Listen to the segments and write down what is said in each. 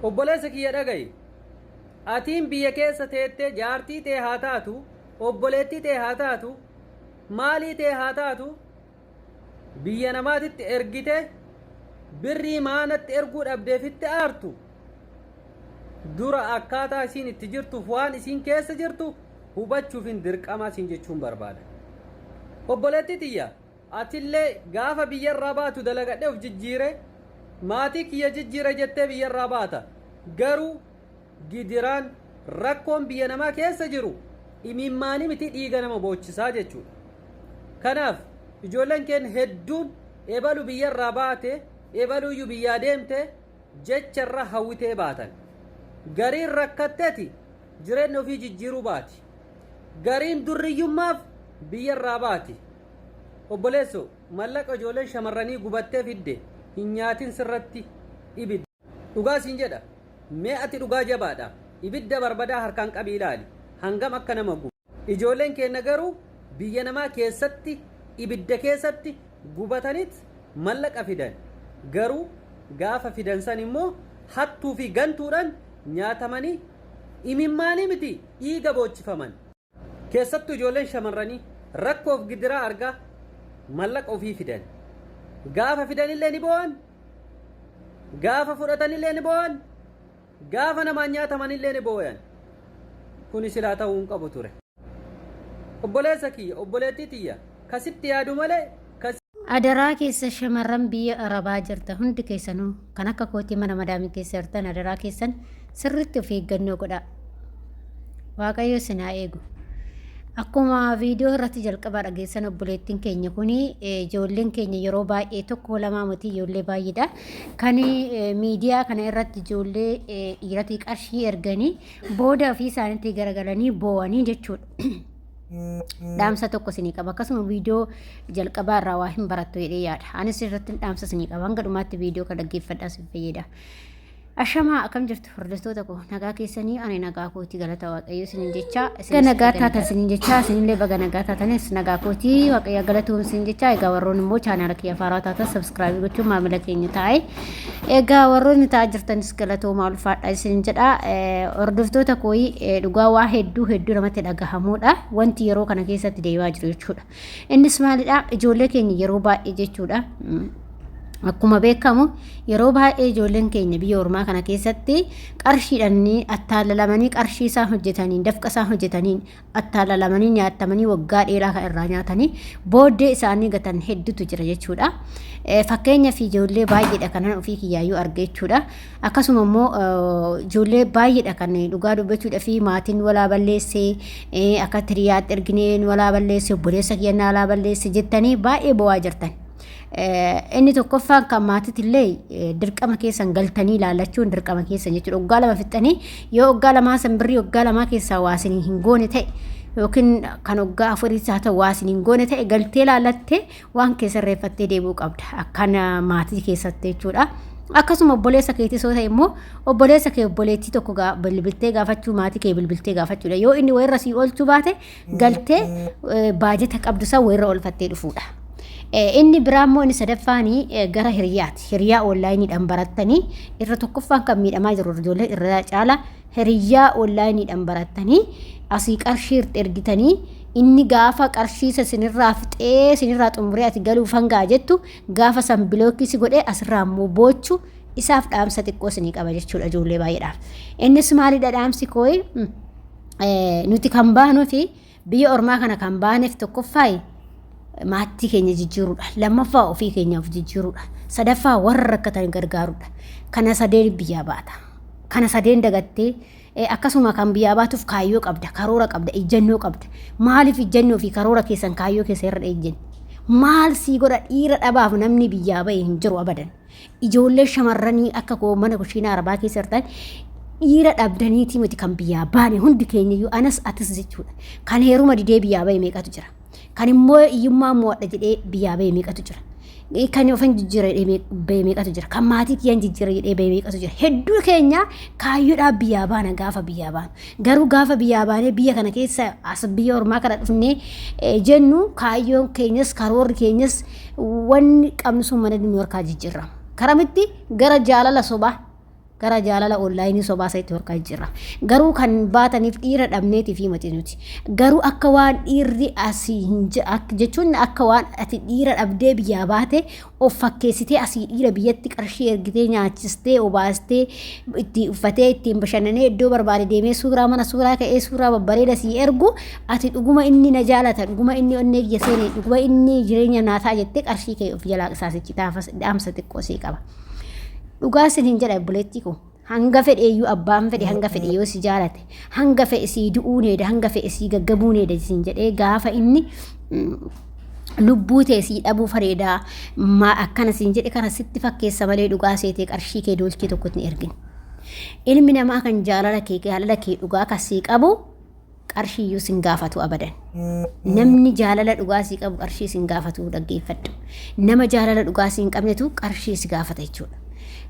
obboleessa kiyya dhaga'i atiin biyya keessa teettee jaartii tee haa taatu obboleettii tee haa taatu maalii tee haa taatu biyya namaatitti ergite birrii maanatti erguu dhabdeefitti aartu dura akkaataa isiin itti jirtuuf waan isiin keessa jirtu hubachuufin dirqama isiin jechuun barbaada. obboleettii tiyya atillee gaafa biyyarraa baatu dalagadhee of jijjiire maatii kiyya jijjiire jettee biyyarraa baata garuu gidiraan rakkoon biyya namaa keessa jiru imimmaanii miti dhiiga nama boochisaa jechuudha. kanaaf ijoolleen keenya hedduun ebalu biyyarraa baate ebaluyyuu biyyaa deemte jecharra hawwitee baatan gariin rakkatteeti jireenya ofii jijjiiruu baati gariin durriyyummaaf biyyarraa baati. obboleesso mallaqa ijoolleen shamarranii gubattee fidde hin nyaatin sirratti ibidda dhugaa siin jedha mee ati dhugaa jabaadha ibidda barbadaa harkaan qabii ilaali hangam akka nama gubu. ijoolleen keenya garuu biyya namaa keessatti ibidda keessatti gubataniit mallaqa fidan garuu gaafa fidan san immoo hattuu fi gantuudhaan nyaatamanii imimmaanii miti dhiiga boochifaman. keessattuu ijoolleen shamarranii rakkoof gidiraa argaa mallaqa ofii fidan gaafa fidanillee ni bo'an gaafa fudhatanillee ni bo'an gaafa namaan nyaatamanillee ni bo'an. kuni silaa ta'uu hin qabu ture. obboleessa kiyya obboleettii tiyya kasitti yaadu malee adaraa keessa shamarran biyya arabaa jirta hundi keessanuu kan akka kootii mana madaamii keessa jirtan adaraa keessan sirriitti of eeggannoo godhaa. waaqayyo sinaa eegu. akkuma viidiyoo irratti jalqabaa dhageessan obboleettiin keenya kuni ijoolleen keenya yeroo baay'ee tokko lamaa miti ijoollee baay'eedha kan miidiyaa kana irratti ijoollee dhiiratii qarshii erganii booda ofii isaaniitti garagalanii boo'anii jechuudha. dhaamsa tokko sinii qaba akkasuma viidiyoo jalqabaa irraa waa hin barattu jedhee yaada anis irratti dhaamsa sinii qaba hanga dhumaatti viidiyoo kan dhaggeeffadhaa sin fayyada. ashamaa akkam jirtu hordoftoota koo nagaa keessanii ani nagaa kootii galata waaqayyo sinin jecha nagaa taatan sinin jecha sinillee baga nagaa taatanis nagaa kootii waaqayyo galatuun sinin jecha egaa warroon immoo chaanaala kiyya faaraa taatan subscribe gochuun maamila keenya taa'e egaa warroonni taa'aa jirtanis galatoomaa ulfaadha sinin jedha. hordoftoota koo dhugaa waa hedduu namatti dhagahamuudha wanti yeroo kana keessatti deemaa jiru jechuudha. innis maalidha ijoollee keenya yeroo baay'ee jechuudha. akkuma beekamu yeroo baay'ee ijoolleen keenya biyya ormaa kana keessatti qarshiidhaan attaalalamanii qarshii isaan hojjetanii dafqa isaan hojjetanii attaalalamanii nyaatamanii waggaa dheeraa kan irraa nyaatanii booddee isaanii gatan hedduutu jira jechuudha. fakkeenyaaf ijoollee baay'eedha kanan ofii kiyyaayyuu arga jechuudha. akkasuma immoo ijoollee baay'eedha kan dhugaa dubbachuudha fi maatiin walaa balleessee akka tiriyaatti ergineen walaa balleessee obboleessa kiyyannaa walaa balleessee jettanii baay'ee bo'aa jirtan. inni tokkoffaan kan maatiitillee dirqama keessan galtanii ilaalachuun dirqama keessan jechuudha. waggaa lama fixxanii yoo waggaa lamaa san birrii waggaa lamaa keessaa waasanii hin goone ta'e yookiin kan waggaa afuriis haa ta'u waasanii hin goone ta'e galtee ilaalattee waan keessa reeffattee deebi'uu qabda akkana maatii keessatti jechuudha. akkasuma obboleessa keetii soo ta'e immoo obboleessa kee obboleettii tokko bilbiltee gaafachuu maatii kee bilbiltee gaafachuudha. yoo inni wayirra sii oolchuu baate galtee baajeta qabdu san wayirra oolfattee dhufuudha. inni biraammoo inni sadaffaanii gara hiriyaati. hiriyaa onlaayiniidhaan barattanii irra tokkoffaan kan miidhamaa jiru ijoollee irra caala hiriyaa onlaayiniidhaan barattanii asii qarshii ergitanii inni gaafa qarshii sinirraa fixee sinirraa xumuree ati galuuf hangaa jettu gaafa san bilookii si godhee asirraa immoo boochu isaaf dhaamsa xiqqoo sinii qaba jechuudha ijoollee baay'eedhaaf. innis maalidha dhaamsi kooyi nuti kan baanuu fi biyya ormaa kana kan baaneef tokkoffaayi maatii keenya jijjiiruudha. lammaffaa ofii keenyaaf jijjiiruudha. sadaffaa warra rakkatan gargaaruudha. kana sadeen biyyaa baata. kana sadeen dagattee akkasuma kan biyyaa baatuuf kaayyoo qabda karoora qabda ejjennoo qabda. maaliif ejjennoo fi karoora keessan kaayyoo keessa irra ejjenni maal sii godha dhiira dhabaaf namni biyyaa bahe hin jiru abadan. ijoollee shamarranii akka koo mana kushiinaa arabaa keessa jirtan dhiira dhabdaniitii miti kan biyyaa baane hundi keenyayyuu anas atis jechuudha. kan heeruma didee biyyaa bahe meeqatu jira. kan immoo iyyummaa mo'adha jedhee biyyaa bahe meeqatu jira. kan ofan jijjiirra jedhee bahe meeqatu jira. kan maatii kiyyaan jijjiirra jedhee bahe meeqatu jira. hedduu keenya kaayyoodhaaf biyyaa baana gaafa biyyaa baanu. garuu gaafa biyyaa baanee biyya kana keessa as biyya ormaa kana dhufnee jennu kaayyoon keenyas karoorri keenyas wanni qabnu sun mana nu harkaa jijjiirra. karamitti gara jaalala sobaa gara jaalala onlaayinii sobaa isaatti horkaa jirra. Garuu kan baataniif dhiira dhabneetii fi mati nuti. Garuu akka waan dhiirri asii jechuun akka waan ati dhiira dhabdee biyyaa baate of fakkeessitee asii dhiira biyyatti qarshii ergitee nyaachistee obaastee itti uffatee ittiin bashannanee iddoo barbaade deemee suuraa mana suuraa ka'ee suuraa babbareeda sii ergu ati dhuguma inni na jaalata dhuguma inni onnee kiyya seene dhuguma inni jireenya naa ta'a jettee qarshii kee of jalaa qisaasichi dhaamsa xiqqoo sii qaba. Dhugaa siniin jedha obboleettii koo hanga fedheeyyuu abbaan fedhe hanga fedhe yoo si jaalate hanga fedhe sii du'uu needa hanga fedhe sii gaggabuu needa siin jedhee gaafa inni lubbuu tee sii dhabuu fareedaa akkana siin jedhe kana sitti fakkeessa malee dhugaa seetee qarshii kee doolchii tokkotti hin ergin. Ilmi namaa kan jaalala kee dhugaa kasii qabu qarshiiyyuu sin gaafatu abadan. Namni jaalala dhugaa sii qabu qarshii sin gaafatu dhaggeeffadhu. Nama jaalala dhugaa sii hin qabnetu qarshii si gaafata jechuudha.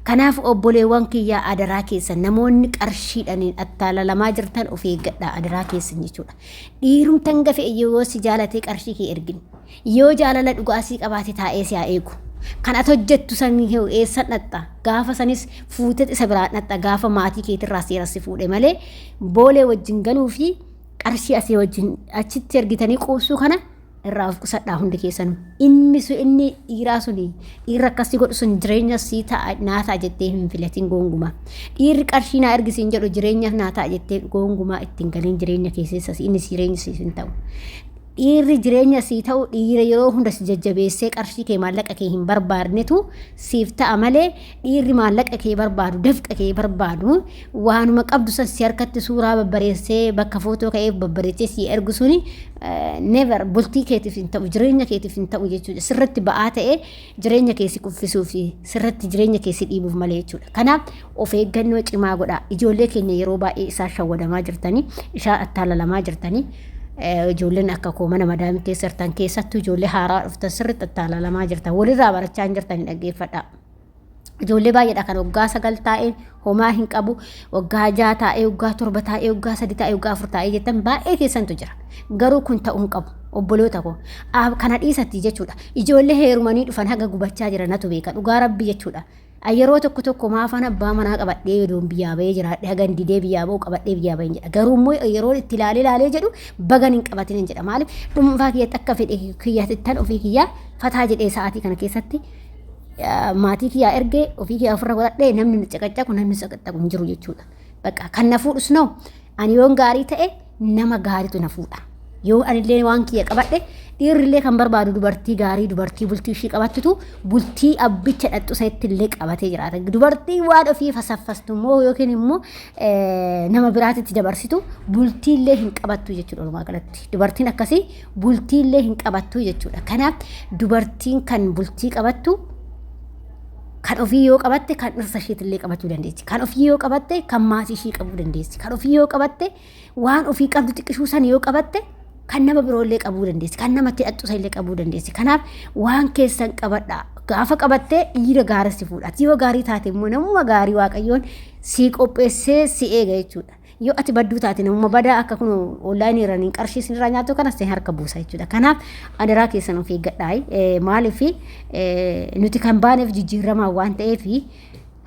Kanaaf obboleewwan kiyyaa adaraa keessan namoonni qarshiidhaniin attaalalamaa jirtan of eeggadhaa adaraa keessan jechuudha. Dhiirumtan gafe yoo si jaalatee qarshii kee ergin. Yoo jaalala dhugaa sii qabaate taa'ee si haa eegu. Kan ati hojjettu sanii eessan dhatta gaafa sanis fuutee isa biraa dhatta gaafa maatii keetirraa seerassi fuudhe malee boolee wajjin galuu fi qarshii asii wajjin achitti ergitanii quubsuu kana irraa of qusadhaa hundi keessanuu. Inni dhiiraa suni dhiirri akkasii godhu sun jireenya sii ta'a naa ta'a jettee hin filatiin goongumaa. Dhiirri qarshii naa ergisiin jedhu jireenya naa ta'a jettee goongumaa ittiin galiin jireenya keessas inni jireenya siif hin ta'u. Dhiirri jireenya sii ta'u dhiira yeroo hunda si jajjabeessee qarshii kee maallaqa kee hin barbaadnetu siif ta'a malee dhiirri maallaqa kee barbaadu dafqa kee barbaadu waanuma qabdu san si harkatti suuraa babbareessee bakka footoo ka'ee babbareessee si ergu suni never bultii keetiif hin ta'u jireenya keetiif hin ta'u jechuudha. Sirratti ba'aa ta'ee jireenya keessi kuffisuu fi sirratti jireenya keessi dhiibuuf malee jechuudha. Kanaaf of eeggannoo cimaa godhaa. Ijoollee keenya yeroo baay'ee isaa shawwadamaa jirtanii isaa attaalalamaa jirtanii ijoolleen akka koo mana madaamii keessa jirtan keessattuu ijoollee haaraa dhuftan sirriitti attaalalamaa jirtan walirraa barachaa hin jirtan dhaggeeffadhaa. Ijoollee baay'eedha kan waggaa 9 taa'ee homaa hin qabu waggaa 6 taa'ee waggaa 7 taa'ee waggaa 3 taa'ee waggaa 4 taa'ee jettan baay'ee keessantu jira. Garuu kun ta'uu hin qabu obboloota koo kana dhiisatti jechuudha. Ijoollee heerumanii dhufan haga gubachaa jiran natu beeka dhugaa rabbi jechuudha. Yeroo tokko maafan abbaa manaa qabadhee yoon biyyaa bahee jiraadhe hagan didee biyyaa bahu qabadhee biyyaa bahee jedha. Garuu immoo yeroo itti ilaalee jedhu bagan hin qabatin jedha. Maaliif dhuunfaa kiyyatti akka fedhe kiyyatittan ofii kiyyaa fataa jedhee sa'aatii kana keessatti maatii kiyyaa ergee ofii kiyyaa ofirra godhadhee namni caqacaqu namni caqacaqu hin jiru jechuudha. Bakka kan na fuudhus noo ani yoon gaarii ta'e nama gaariitu na fuudha. Yoo anillee waan kiyya qabadhe dhiirrillee kan barbaadu dubartii gaarii dubartii bultii ishii qabattutu bultii abbicha dhadhu isaatti illee qabatee jiraata. Dubartii waan ofii fasaffastu immoo yookiin immoo nama biraatitti dabarsitu bultiillee hin qabattu jechuudha. Walumaa galatti dubartiin akkasii bultiillee hin qabattu jechuudha. Kanaaf dubartiin kan bultii qabattu kan ofii yoo qabatte kan dhirsa isheetillee qabachuu dandeessi. Kan ofii yoo qabatte kan maatii ishii qabuu dandeessi. Kan ofii yoo qabatte waan ofii qabdu xiqqishuu san yoo qabatte kan nama biroollee qabuu dandeessi. Kan namatti hidhattu illee qabuu dandeessi. Kanaaf waan keessan qabadhaa. Gaafa qabattee dhiira gaarii fuudhati. Yoo gaarii taate immoo namuma gaarii Waaqayyoon si qopheessee si eega jechuudha. Yoo ati badduu taate namuma badaa akka kun onlaayinii irraan qarshii sinirraa nyaatu kanas harka buusa jechuudha. Kanaaf adaraa keessan of eeggadhaa. Maaliif nuti kan baaneef jijjiiramaa waan ta'eef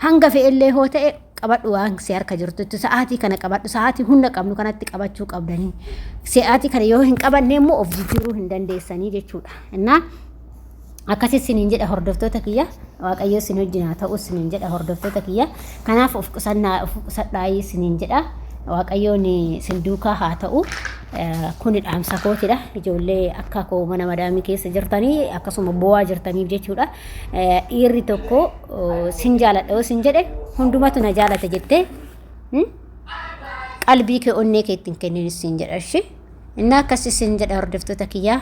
hanga fe'ellee hoo ta'e qabadhu waan si harka jirtutti sa'aatii kana qabadhu sa'aatii hunda qabnu kanatti qabachuu qabdanii sa'aatii kana yoo hin qabanne immoo of jijjiiruu hin dandeessanii jechuudha. Innaa akkasii siniin jedha hordoftoota kiyya Waaqayyo sin wajjin haa ta'u siniin jedha hordoftoota kiyya. Kanaaf of qusadhaa siniin jedha Waaqayyoon sin duukaa haa ta'u. Kuni dhaamsa kootidha. Ijoollee akka koo mana madaamii keessa jirtanii akkasuma bo'aa jirtaniif jechuudha. Dhiirri tokko sin jaaladha yoo sin jedhe hundumatu na jaalata jettee qalbii kee onnee kee ittiin kennin sin jedha. Inni akkasii sin jedha hordoftoota kiyya.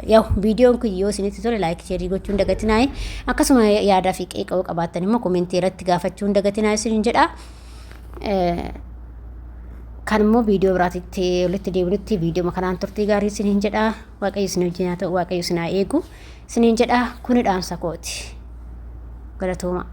Yoo viidiyoon kun yoo isinitti tole laayik sheerii gochuun dagatinaa akkasuma yaadaa fi qeeqa qabaattan immoo komentii irratti gaafachuun dagatinaa sin jedha. Kan immoo viidiyoo biraatitti walitti deebinutti viidiyoo kanaan turtii gaarii siniin jedha. Waaqayyo isin wajjin haa ta'u Waaqayyo isin haa eegu siniin jedha. Kuni dhaamsa kooti. Galatooma.